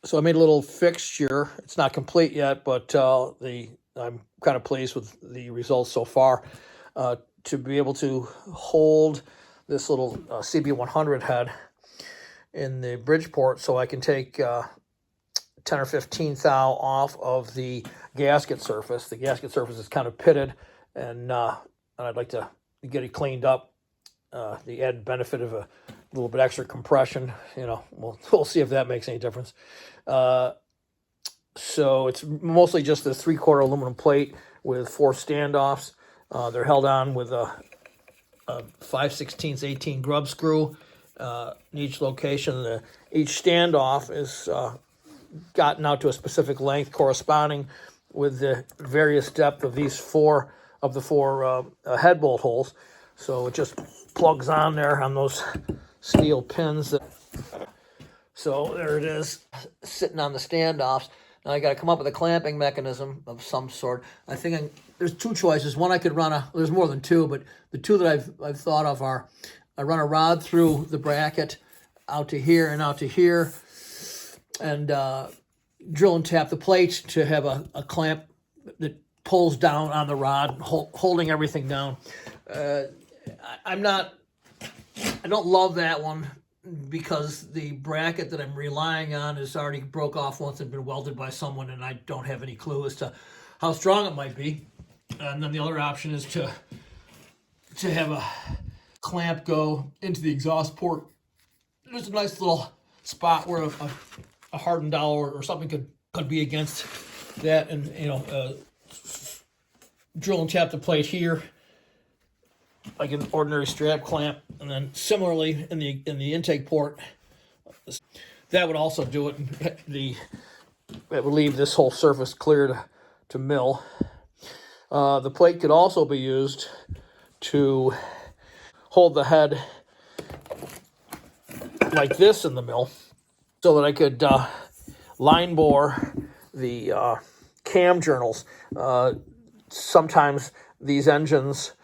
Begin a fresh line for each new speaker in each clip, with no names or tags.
So I made a little fixture. It's not complete yet, but I'm kind of pleased with the results so far. To be able to hold this little CB100 head in the Bridgeport, so I can take 10 or 15 thou off of the gasket surface. The gasket surface is kind of pitted, and I'd like to get it cleaned up. The added benefit of a little bit extra compression, we'll see if that makes any difference. So it's mostly just a 3/4 aluminum plate with 4 standoffs. They're held on with a 5/16 18 grub screw in each location. Each standoff is gotten out to a specific length corresponding with the various depth of these four head bolt holes. So it just plugs on there on those steel pins. So there it is, sitting on the standoffs. Now I got to come up with a clamping mechanism of some sort. I think there's 2 choices. One, I could run there's more than 2, but the 2 that I've thought of are, I run a rod through the bracket out to here and out to here, and drill and tap the plate to have a clamp that pulls down on the rod, holding everything down. I don't love that one, because the bracket that I'm relying on is already broke off once and been welded by someone, and I don't have any clue as to how strong it might be. And then the other option is to have a clamp go into the exhaust port. There's a nice little spot where a hardened dowel or something could be against that, and drill and tap the plate here like an ordinary strap clamp, and then similarly in the intake port, that would also do it. That would leave this whole surface clear to mill. The plate could also be used to hold the head like this in the mill, so that I could line bore the cam journals. Sometimes these engines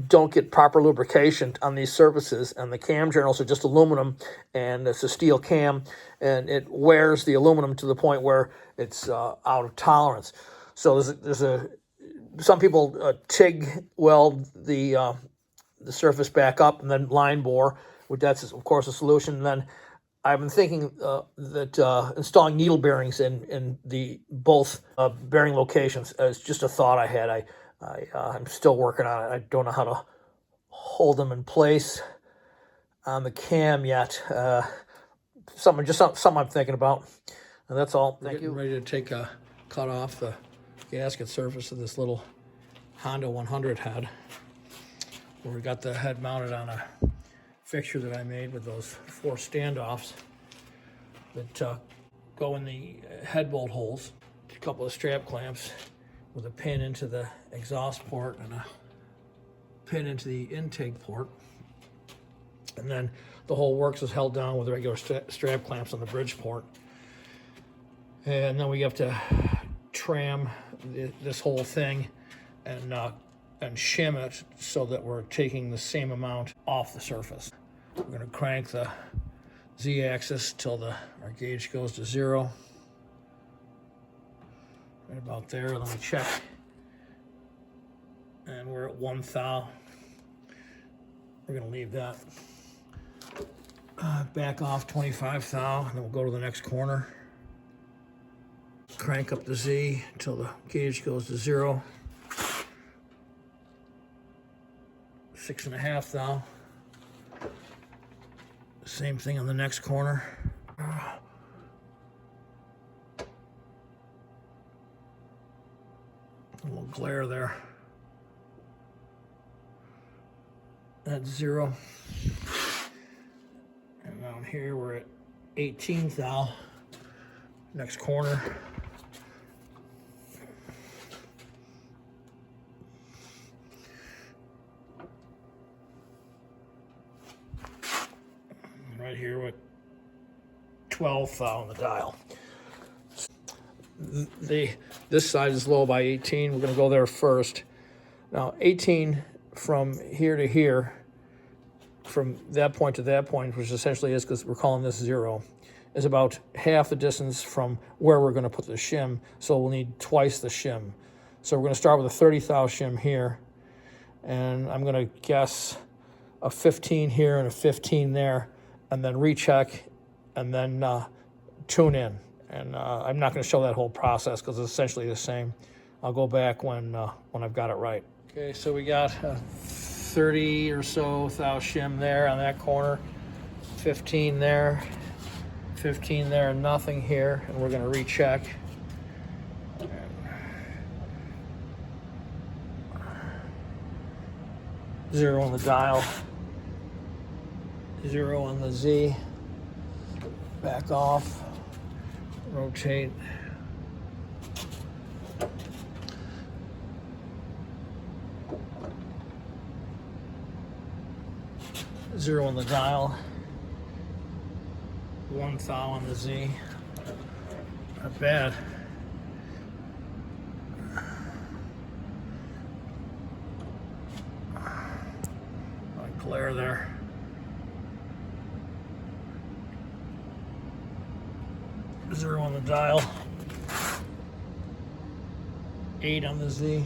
don't get proper lubrication on these surfaces, and the cam journals are just aluminum, and it's a steel cam, and it wears the aluminum to the point where it's out of tolerance. So some people TIG weld the surface back up and then line bore, which that's of course a solution. And then I've been thinking that installing needle bearings in the both bearing locations is just a thought I had. I'm still working on it. I don't know how to hold them in place on the cam yet. Something I'm thinking about. And that's all. Thank you. Ready to cut off the gasket surface of this little Honda 100 head, where we got the head mounted on a fixture that I made with those 4 standoffs that go in the head bolt holes. A couple of strap clamps with a pin into the exhaust port and a pin into the intake port. And then the whole works is held down with regular strap clamps on the bridge port. And then we have to tram this whole thing and shim it so that we're taking the same amount off the surface. We're going to crank the Z-axis till our gauge goes to 0. Right about there. Let me check. And we're at 1 thou. We're going to leave that. Back off 25 thou, and then we'll go to the next corner. Crank up the Z until the gauge goes to 0. 6.5 thou. Same thing on the next corner. A little glare there. That's 0. And down here we're at 18 thou. Next corner. Right here with 12 thou on the dial. This side is low by 18. We're going to go there first. Now 18 from here to here, from that point to that point, which essentially is, because we're calling this 0, is about half the distance from where we're going to put the shim, so we'll need twice the shim. So we're going to start with a 30 thou shim here, and I'm going to guess a 15 here and a 15 there, and then recheck, and then tune in. And I'm not going to show that whole process because it's essentially the same. I'll go back when I've got it right. Okay, so we got 30 or so thou shim there on that corner, 15 there, 15 there, nothing here, and we're going to recheck. Zero on the dial, zero on the Z, back off, rotate. Zero on the dial, 1 thou on the Z. Not bad. Glare there. Zero on the dial, 8 on the Z.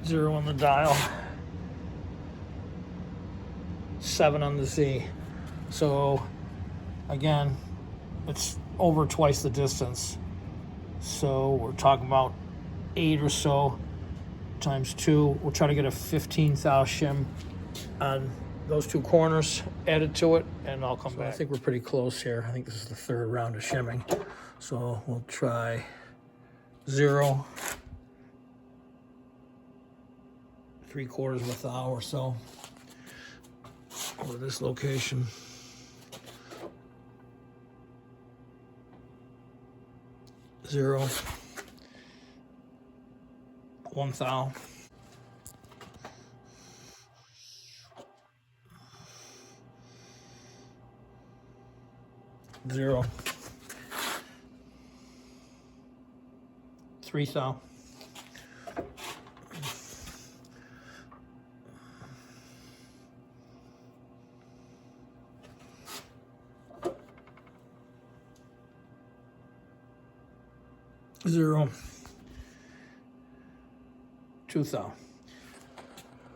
Zero on the dial, 7 on the Z. So again, it's over twice the distance. So we're talking about 8 or so times 2. We'll try to get a 15 thou shim on those 2 corners, add it to it, and I'll come back. I think we're pretty close here. I think this is the 3rd round of shimming. So we'll try 0, 3/4 of a thou or so over this location. 0, 1 thou. 0, 3 thou. 0, 2 thou.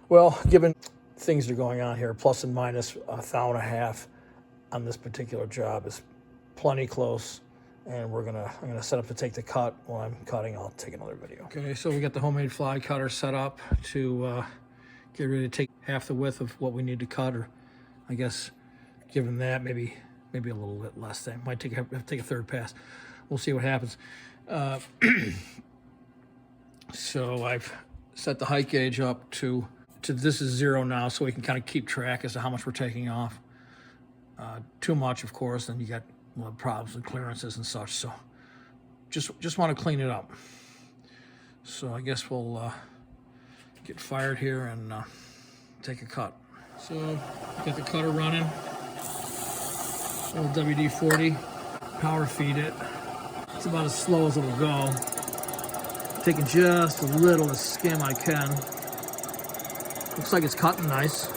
Well, given things are going on here, plus and minus a thou and a half on this particular job is plenty close, and I'm gonna set up to take the cut. While I'm cutting, I'll take another video. Okay, so we got the homemade fly cutter set up to get ready to take half the width of what we need to cut, or I guess given that maybe a little bit less. Than might have to take a 3rd pass. We'll see what happens. So I've set the height gauge up to this is 0 now, so we can kind of keep track as to how much we're taking off. Too much, of course, then you got problems with clearances and such. So just want to clean it up. So I guess we'll get fired here and take a cut. So got the cutter running. Little WD-40, power feed it. It's about as slow as it'll go. Taking just a little of skim I can. Looks like it's cutting nice.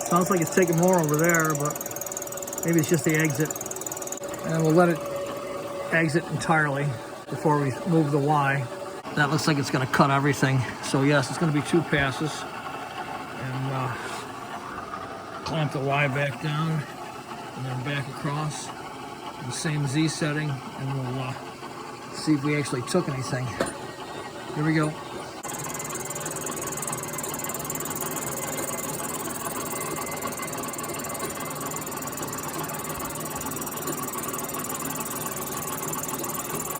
Sounds like it's taking more over there, but maybe it's just the exit. And we'll let it exit entirely before we move the Y. That looks like it's going to cut everything. So yes, it's going to be 2 passes. And clamp the Y back down and then back across. The same Z setting, and we'll see if we actually took anything. Here we go.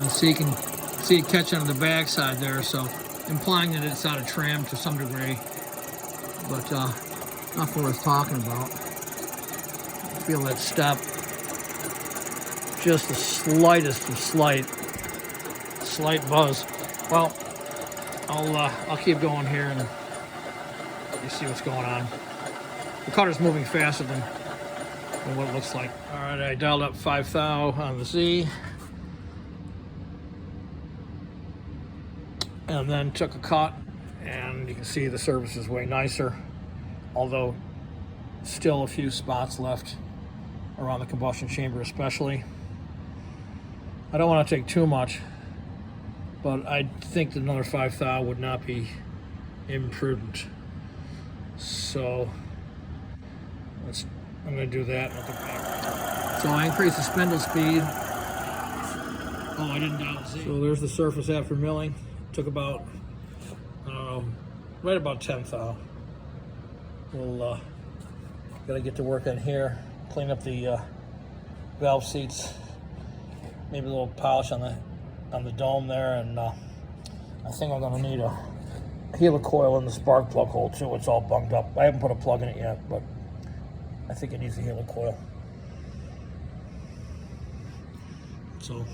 And so you can see it catch on the backside there, so implying that it's out of trim to some degree, but nothing worth talking about. Feel that step, just the slightest of slight buzz. Well, I'll keep going here and you see what's going on. the cutter's moving faster than what it looks like. All right, I dialed up 5 thou on the Z, and then took a cut, and you can see the surface is way nicer, although still a few spots left around the combustion chamber especially. I don't want to take too much, but I think that another 5 thou would not be imprudent. So I'm going to do that. I'll come back. So I increased the spindle speed. Oh, I didn't dial Z. So there's the surface after milling. Took about, I don't know, right about 10 thou. We'll gotta get to work on here, clean up the valve seats, maybe a little polish on the dome there, and I think I'm gonna need a helicoil in the spark plug hole too. It's all bunged up. I haven't put a plug in it yet, but I think it needs a helicoil. So